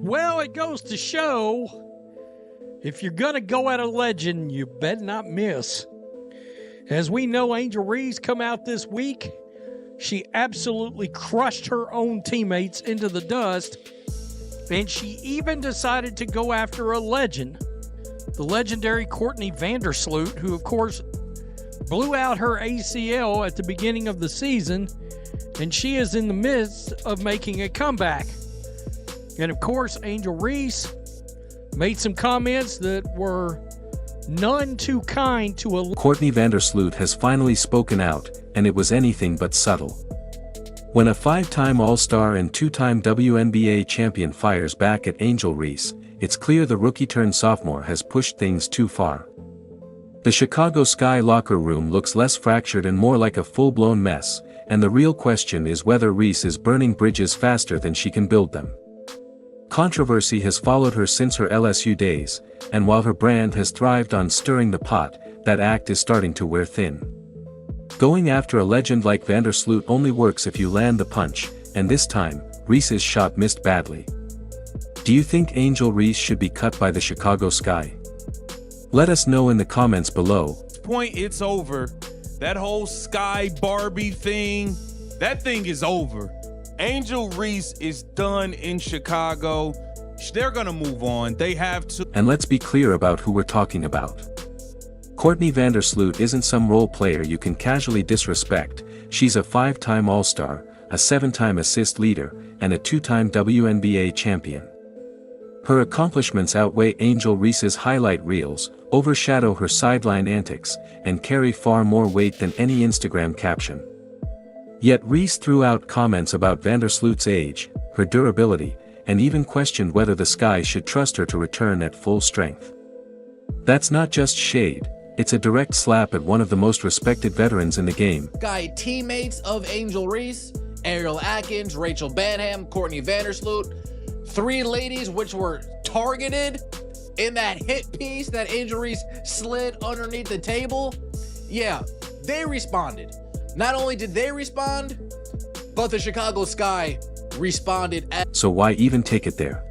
Well, it goes to show, if you're going to go at a legend, you better not miss. As we know, Angel Reese come out this week. She absolutely crushed her own teammates into the dust, and she even decided to go after a legend, the legendary Courtney Vandersloot, who, of course, blew out her ACL at the beginning of the season, and she is in the midst of making a comeback. And, of course, Angel Reese made some comments that were none too kind to a... Courtney Vandersloot has finally spoken out, and it was anything but subtle. When a 5-time All-Star and 2-time WNBA champion fires back at Angel Reese, it's clear the rookie-turned-sophomore has pushed things too far. The Chicago Sky locker room looks less fractured and more like a full-blown mess, and the real question is whether Reese is burning bridges faster than she can build them. Controversy has followed her since her LSU days, and while her brand has thrived on stirring the pot, that act is starting to wear thin. Going after a legend like Vandersloot only works if you land the punch, and this time, Reese's shot missed badly. Do you think Angel Reese should be cut by the Chicago Sky? Let us know in the comments below. At this point, it's over. That whole Sky Barbie thing, that thing is over. Angel Reese is done in Chicago. They're gonna move on. They have to. And let's be clear about who we're talking about. Courtney Vandersloot isn't some role player you can casually disrespect. She's a 5-time All-Star, a 7-time assist leader, and a 2-time WNBA champion. Her accomplishments outweigh Angel Reese's highlight reels, overshadow her sideline antics, and carry far more weight than any Instagram caption. Yet Reese threw out comments about Vandersloot's age, her durability, and even questioned whether the Sky should trust her to return at full strength. That's not just shade, it's a direct slap at one of the most respected veterans in the game. Sky teammates of Angel Reese, Ariel Atkins, Rachel Banham, Courtney Vandersloot, 3 ladies which were targeted in that hit piece that Angel Reese slid underneath the table. Yeah, they responded. Not only did they respond, but the Chicago Sky responded as... So why even take it there?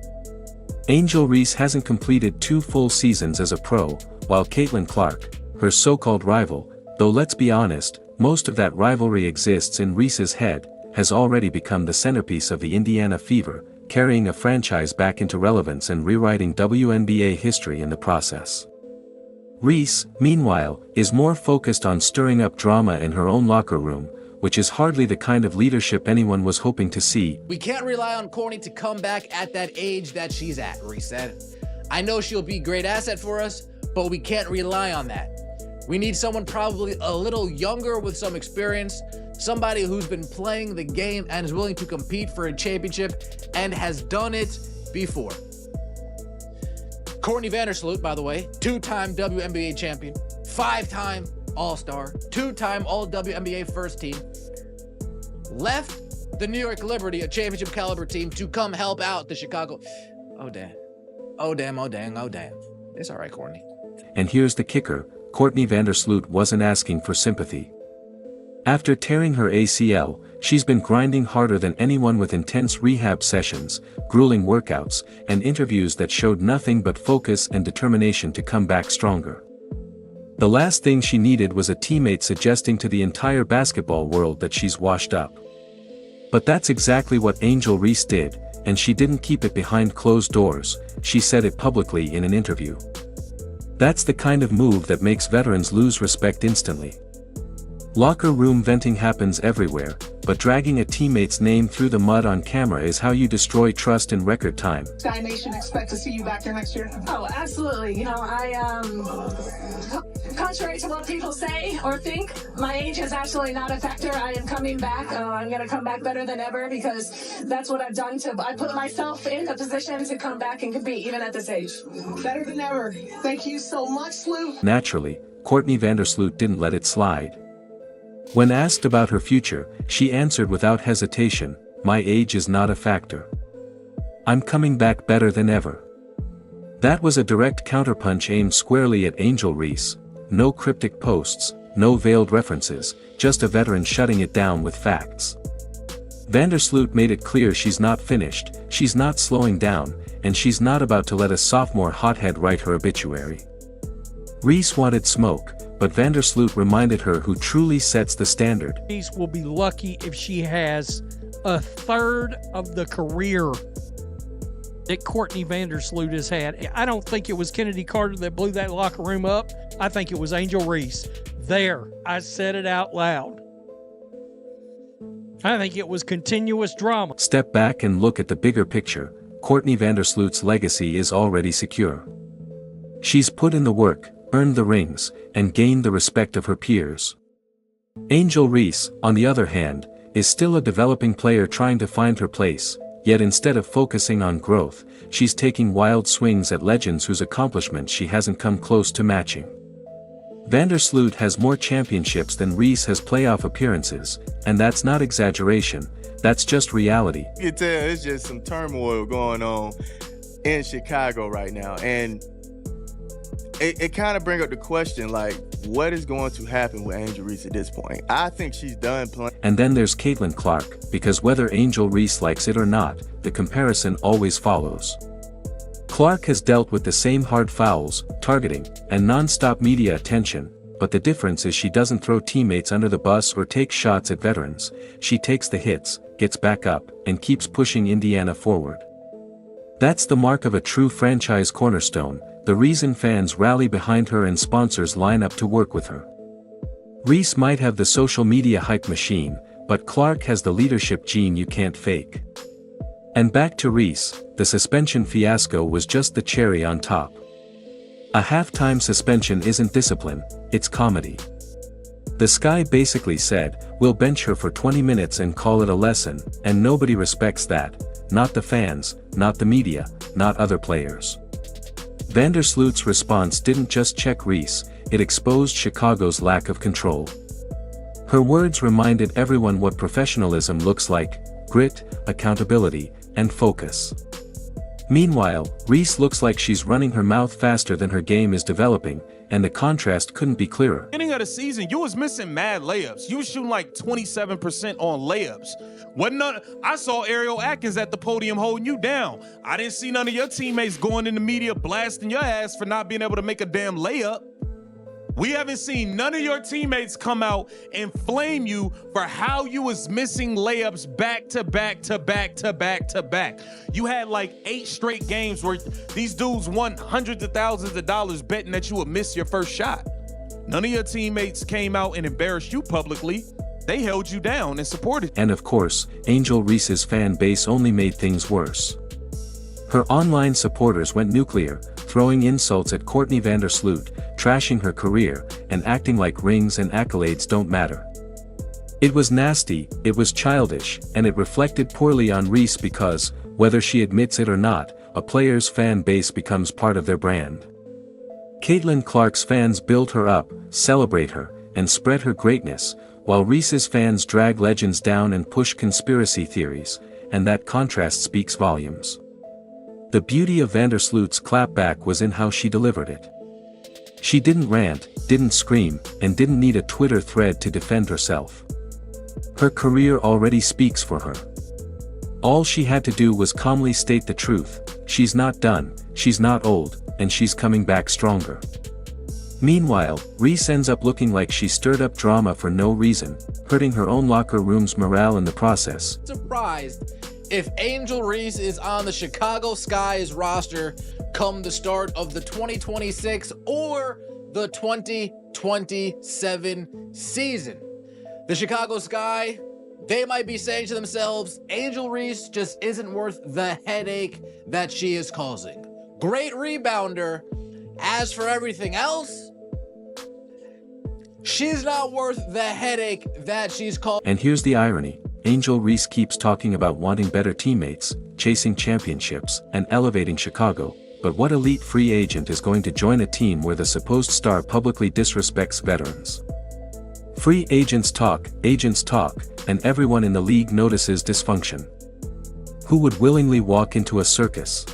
Angel Reese hasn't completed 2 full seasons as a pro, while Caitlin Clark, her so-called rival, though let's be honest, most of that rivalry exists in Reese's head, has already become the centerpiece of the Indiana Fever, carrying a franchise back into relevance and rewriting WNBA history in the process. Reese, meanwhile, is more focused on stirring up drama in her own locker room, which is hardly the kind of leadership anyone was hoping to see. We can't rely on Courtney to come back at that age that she's at, Reese said. I know she'll be a great asset for us, but we can't rely on that. We need someone probably a little younger with some experience, somebody who's been playing the game and is willing to compete for a championship and has done it before. Courtney Vandersloot, by the way, 2-time WNBA champion, 5-time All-Star, 2-time All-WNBA first team, left the New York Liberty, a championship caliber team, to come help out the Chicago. Oh, damn. Oh, damn, oh, dang, oh, damn. It's all right, Courtney. And here's the kicker, Courtney Vandersloot wasn't asking for sympathy. After tearing her ACL, she's been grinding harder than anyone with intense rehab sessions, grueling workouts, and interviews that showed nothing but focus and determination to come back stronger. The last thing she needed was a teammate suggesting to the entire basketball world that she's washed up. But that's exactly what Angel Reese did, and she didn't keep it behind closed doors, she said it publicly in an interview. That's the kind of move that makes veterans lose respect instantly. Locker room venting happens everywhere, but dragging a teammate's name through the mud on camera is how you destroy trust in record time. Sky Nation expect to see you back there next year? Oh, absolutely. You know, contrary to what people say or think, my age is absolutely not a factor. I am coming back. I'm going to come back better than ever because that's what I've done. I put myself in the position to come back and compete even at this age. Better than ever. Thank you so much, Lou. Naturally, Courtney Vandersloot didn't let it slide. When asked about her future, she answered without hesitation, "My age is not a factor. I'm coming back better than ever." That was a direct counterpunch aimed squarely at Angel Reese. No cryptic posts, no veiled references, just a veteran shutting it down with facts. Vandersloot made it clear she's not finished, she's not slowing down, and she's not about to let a sophomore hothead write her obituary. Reese wanted smoke, but Vandersloot reminded her who truly sets the standard. Reese will be lucky if she has a third of the career that Courtney Vandersloot has had. I don't think it was Kennedy Carter that blew that locker room up. I think it was Angel Reese. There, I said it out loud. I think it was continuous drama. Step back and look at the bigger picture. Courtney Vandersloot's legacy is already secure. She's put in the work, earned the rings, and gained the respect of her peers. Angel Reese, on the other hand, is still a developing player trying to find her place, yet instead of focusing on growth, she's taking wild swings at legends whose accomplishments she hasn't come close to matching. Vandersloot has more championships than Reese has playoff appearances, and that's not exaggeration, that's just reality. You can tell it's just some turmoil going on in Chicago right now, and it kind of brings up the question, like, what is going to happen with Angel Reese at this point? I think she's done playing. And then there's Caitlin Clark, because whether Angel Reese likes it or not, the comparison always follows. Clark has dealt with the same hard fouls, targeting, and non-stop media attention, but the difference is she doesn't throw teammates under the bus or take shots at veterans. She takes the hits, gets back up, and keeps pushing Indiana forward. That's the mark of a true franchise cornerstone, the reason fans rally behind her and sponsors line up to work with her. Reese might have the social media hype machine, but Clark has the leadership gene you can't fake. And back to Reese, the suspension fiasco was just the cherry on top. A halftime suspension isn't discipline, it's comedy. The Sky basically said, "We'll bench her for 20 minutes and call it a lesson," and nobody respects that, not the fans, not the media, not other players. Vandersloot's response didn't just check Reese, it exposed Chicago's lack of control. Her words reminded everyone what professionalism looks like: grit, accountability, and focus. Meanwhile, Reese looks like she's running her mouth faster than her game is developing, and the contrast couldn't be clearer. Beginning of the season, you was missing mad layups. You was shooting like 27% on layups. I saw Ariel Atkins at the podium holding you down. I didn't see none of your teammates going in the media blasting your ass for not being able to make a damn layup. We haven't seen none of your teammates come out and flame you for how you was missing layups back to back to back to back to back. You had like 8 straight games where these dudes won hundreds of thousands of dollars betting that you would miss your first shot. None of your teammates came out and embarrassed you publicly. They held you down and supported you. And of course, Angel Reese's fan base only made things worse. Her online supporters went nuclear, throwing insults at Courtney Vandersloot, trashing her career, and acting like rings and accolades don't matter. It was nasty, it was childish, and it reflected poorly on Reese because, whether she admits it or not, a player's fan base becomes part of their brand. Caitlin Clark's fans build her up, celebrate her, and spread her greatness, while Reese's fans drag legends down and push conspiracy theories, and that contrast speaks volumes. The beauty of Vandersloot's clapback was in how she delivered it. She didn't rant, didn't scream, and didn't need a Twitter thread to defend herself. Her career already speaks for her. All she had to do was calmly state the truth: she's not done, she's not old, and she's coming back stronger. Meanwhile, Reese ends up looking like she stirred up drama for no reason, hurting her own locker room's morale in the process. Surprised if Angel Reese is on the Chicago Sky's roster come the start of the 2026 or the 2027 season. The Chicago Sky, they might be saying to themselves, Angel Reese just isn't worth the headache that she is causing. Great rebounder. As for everything else, she's not worth the headache that she's causing. And here's the irony. Angel Reese keeps talking about wanting better teammates, chasing championships, and elevating Chicago, but what elite free agent is going to join a team where the supposed star publicly disrespects veterans? Free agents talk, and everyone in the league notices dysfunction. Who would willingly walk into a circus?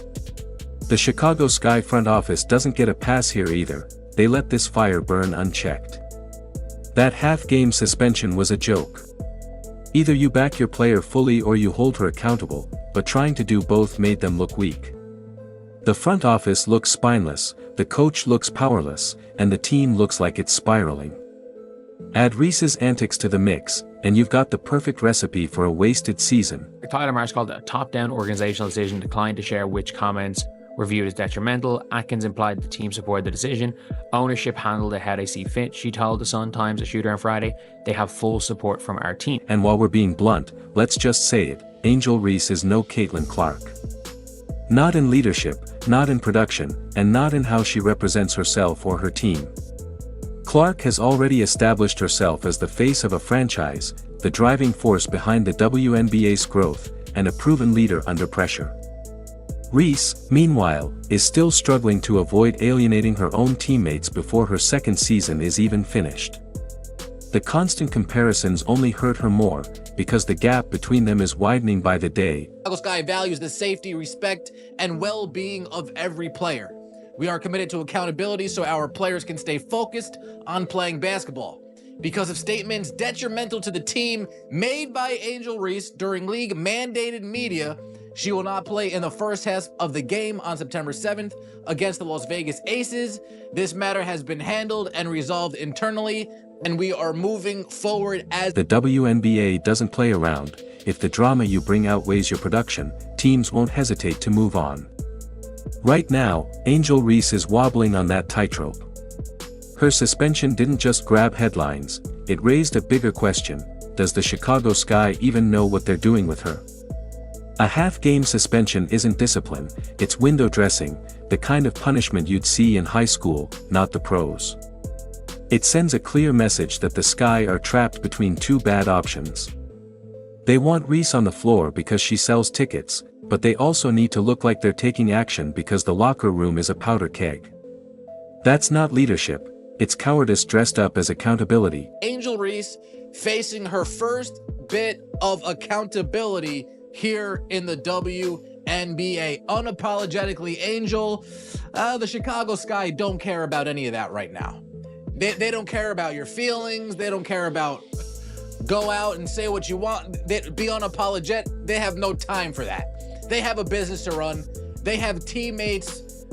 The Chicago Sky front office doesn't get a pass here either, they let this fire burn unchecked. That half-game suspension was a joke. Either you back your player fully or you hold her accountable, but trying to do both made them look weak. The front office looks spineless, the coach looks powerless, and the team looks like it's spiraling. Add Reese's antics to the mix, and you've got the perfect recipe for a wasted season. Tyler Marsh called it a top-down organizational decision, declined to share which comments were viewed as detrimental. Atkins implied the team supported the decision. Ownership handled it how they see fit. She told the Sun-Times, a shooter on Friday, they have full support from our team. And while we're being blunt, let's just say it, Angel Reese is no Caitlin Clark. Not in leadership, not in production, and not in how she represents herself or her team. Clark has already established herself as the face of a franchise, the driving force behind the WNBA's growth, and a proven leader under pressure. Reese, meanwhile, is still struggling to avoid alienating her own teammates before her second season is even finished. The constant comparisons only hurt her more, because the gap between them is widening by the day. Chicago Sky values the safety, respect, and well-being of every player. We are committed to accountability so our players can stay focused on playing basketball. Because of statements detrimental to the team made by Angel Reese during league-mandated media, she will not play in the first half of the game on September 7th against the Las Vegas Aces. This matter has been handled and resolved internally, and we are moving forward as the WNBA doesn't play around. If the drama you bring outweighs your production, teams won't hesitate to move on. Right now, Angel Reese is wobbling on that tightrope. Her suspension didn't just grab headlines, it raised a bigger question: does the Chicago Sky even know what they're doing with her? A half-game suspension isn't discipline, it's window dressing, the kind of punishment you'd see in high school, not the pros. It sends a clear message that the Sky are trapped between two bad options. They want Reese on the floor because she sells tickets, but they also need to look like they're taking action because the locker room is a powder keg. That's not leadership, it's cowardice dressed up as accountability. Angel Reese facing her first bit of accountability here in the WNBA. Unapologetically Angel, the Chicago Sky don't care about any of that right now. They don't care about your feelings. They don't care about go out and say what you want. Be unapologetic. They have no time for that. They have a business to run. They have teammates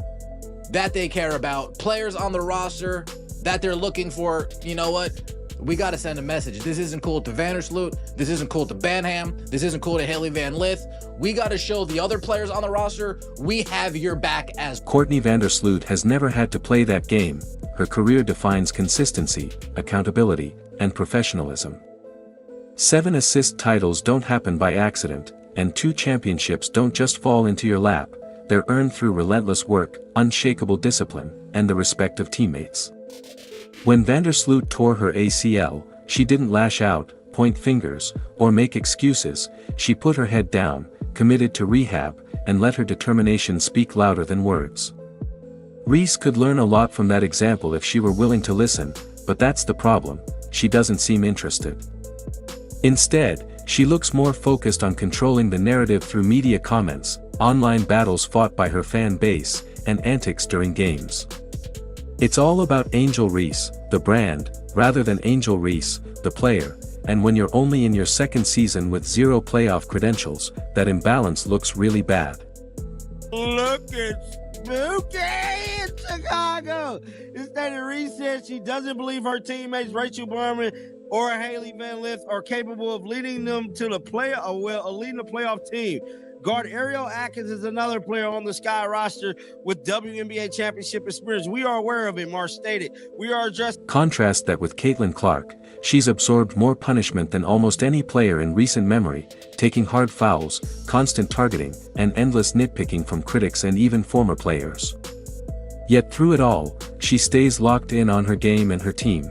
that they care about, players on the roster that they're looking for. You know what? We got to send a message. This isn't cool to Vandersloot. This isn't cool to Banham. This isn't cool to Haley Van Lith. We got to show the other players on the roster we have your back as. Courtney Vandersloot has never had to play that game. Her career defines consistency, accountability, and professionalism. 7 assist titles don't happen by accident, and 2 championships don't just fall into your lap. They're earned through relentless work, unshakable discipline, and the respect of teammates. When Vandersloot tore her ACL, she didn't lash out, point fingers, or make excuses. She put her head down, committed to rehab, and let her determination speak louder than words. Reese could learn a lot from that example if she were willing to listen, but that's the problem, she doesn't seem interested. Instead, she looks more focused on controlling the narrative through media comments, online battles fought by her fan base, and antics during games. It's all about Angel Reese, the brand, rather than Angel Reese, the player, and when you're only in your second season with 0 playoff credentials, that imbalance looks really bad. Look at spooky in Chicago. Instead, Reese said she doesn't believe her teammates Rachel Berman or Haley Van Lith are capable of leading them to the leading the playoff team. Guard Ariel Atkins is another player on the Sky roster with WNBA championship experience. We are aware of it, Marsh stated. We are addressing. Contrast that with Caitlin Clark. She's absorbed more punishment than almost any player in recent memory, taking hard fouls, constant targeting, and endless nitpicking from critics and even former players. Yet through it all, she stays locked in on her game and her team.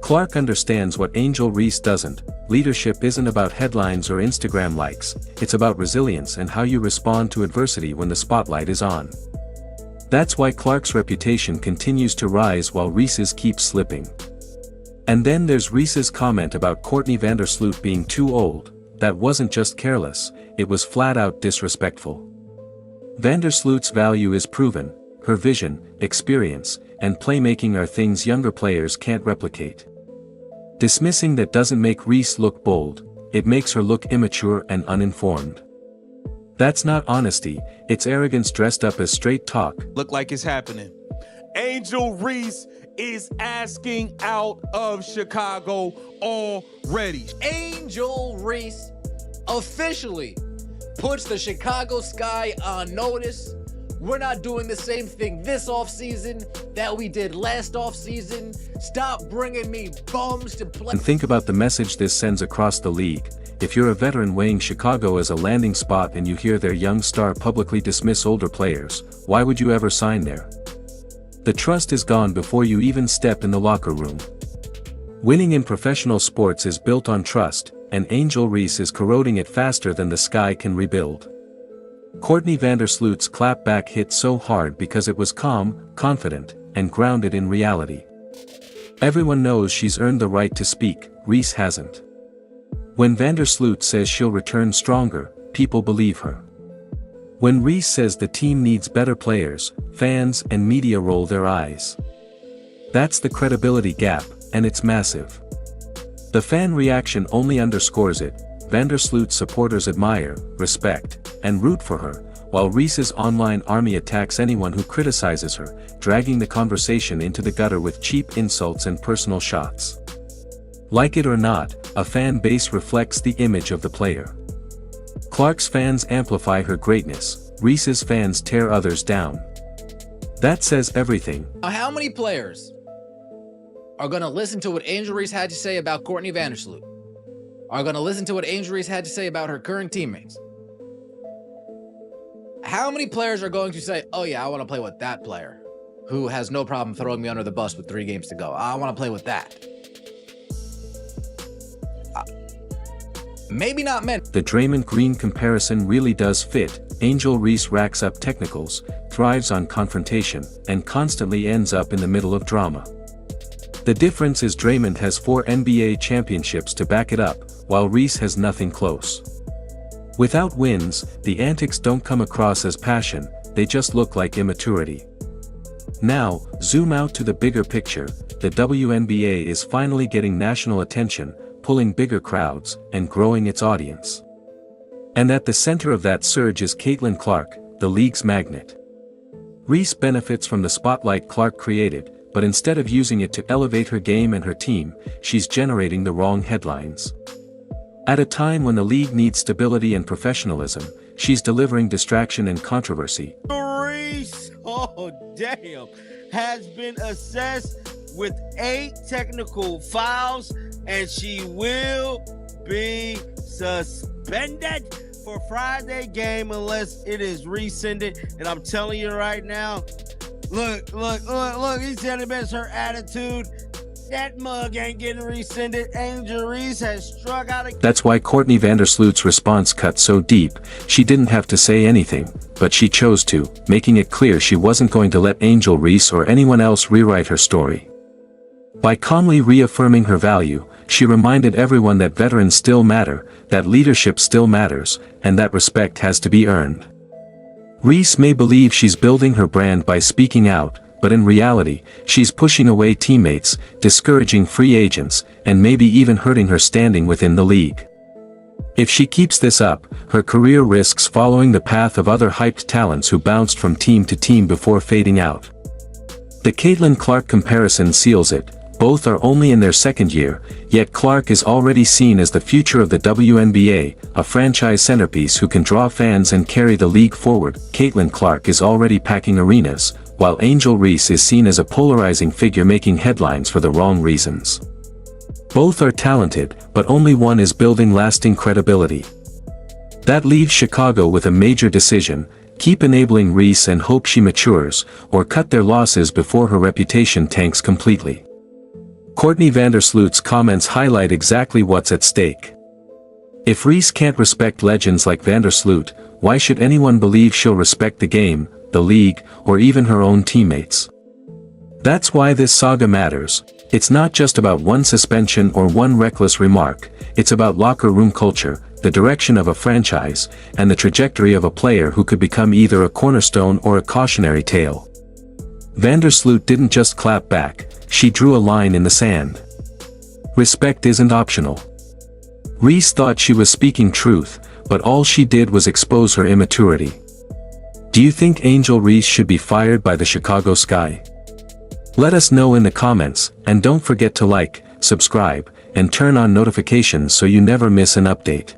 Clark understands what Angel Reese doesn't. Leadership isn't about headlines or Instagram likes, it's about resilience and how you respond to adversity when the spotlight is on. That's why Clark's reputation continues to rise while Reese's keeps slipping. And then there's Reese's comment about Courtney Vandersloot being too old. That wasn't just careless, it was flat-out disrespectful. Vandersloot's value is proven, her vision, experience, and playmaking are things younger players can't replicate. Dismissing that doesn't make Reese look bold, it makes her look immature and uninformed. That's not honesty, it's arrogance dressed up as straight talk. Look like it's happening. Angel Reese is asking out of Chicago already. Angel Reese officially puts the Chicago Sky on notice. We're not doing the same thing this offseason that we did last offseason. Stop bringing me bums to play. And think about the message this sends across the league. If you're a veteran weighing Chicago as a landing spot and you hear their young star publicly dismiss older players, why would you ever sign there? The trust is gone before you even step in the locker room. Winning in professional sports is built on trust, and Angel Reese is corroding it faster than the Sky can rebuild. Courtney Vandersloot's clapback hit so hard because it was calm, confident, and grounded in reality. Everyone knows she's earned the right to speak, Reese hasn't. When Vandersloot says she'll return stronger, people believe her. When Reese says the team needs better players, fans and media roll their eyes. That's the credibility gap, and it's massive. The fan reaction only underscores it. Vandersloot's supporters admire, respect, and root for her, while Reese's online army attacks anyone who criticizes her, dragging the conversation into the gutter with cheap insults and personal shots. Like it or not, a fan base reflects the image of the player. Clark's fans amplify her greatness, Reese's fans tear others down. That says everything. How many players are going to listen to what Angel Reese had to say about Courtney Vandersloot? Are going to listen to what Angel Reese had to say about her current teammates? How many players are going to say, oh yeah, I want to play with that player who has no problem throwing me under the bus with 3 games to go. I want to play with that. Maybe not many. The Draymond Green comparison really does fit. Angel Reese racks up technicals, thrives on confrontation, and constantly ends up in the middle of drama. The difference is Draymond has 4 NBA championships to back it up, while Reese has nothing close. Without wins, the antics don't come across as passion, they just look like immaturity. Now, zoom out to the bigger picture. The WNBA is finally getting national attention, pulling bigger crowds, and growing its audience. And at the center of that surge is Caitlin Clark, the league's magnet. Reese benefits from the spotlight Clark created, but instead of using it to elevate her game and her team, she's generating the wrong headlines. At a time when the league needs stability and professionalism, she's delivering distraction and controversy. Reese, oh damn, has been assessed with 8 technical fouls, and she will be suspended for Friday game unless it is rescinded. And I'm telling you right now, look, he said it best, her attitude. That mug ain't getting rescinded. Angel Reese has struck out a... That's why Courtney Vandersloot's response cut so deep. She didn't have to say anything, but she chose to, making it clear she wasn't going to let Angel Reese or anyone else rewrite her story. By calmly reaffirming her value, she reminded everyone that veterans still matter, that leadership still matters, and that respect has to be earned. Reese may believe she's building her brand by speaking out, but in reality, she's pushing away teammates, discouraging free agents, and maybe even hurting her standing within the league. If she keeps this up, her career risks following the path of other hyped talents who bounced from team to team before fading out. The Caitlin Clark comparison seals it. Both are only in their second year, yet Clark is already seen as the future of the WNBA, a franchise centerpiece who can draw fans and carry the league forward. Caitlin Clark is already packing arenas, while Angel Reese is seen as a polarizing figure making headlines for the wrong reasons. Both are talented, but only one is building lasting credibility. That leaves Chicago with a major decision: keep enabling Reese and hope she matures, or cut their losses before her reputation tanks completely. Courtney Vandersloot's comments highlight exactly what's at stake. If Reese can't respect legends like Vandersloot, why should anyone believe she'll respect the game, the league, or even her own teammates? That's why this saga matters. It's not just about one suspension or one reckless remark, it's about locker room culture, the direction of a franchise, and the trajectory of a player who could become either a cornerstone or a cautionary tale. Vandersloot didn't just clap back, she drew a line in the sand. Respect isn't optional. Reese thought she was speaking truth, but all she did was expose her immaturity. Do you think Angel Reese should be fired by the Chicago Sky? Let us know in the comments, and don't forget to like, subscribe, and turn on notifications so you never miss an update.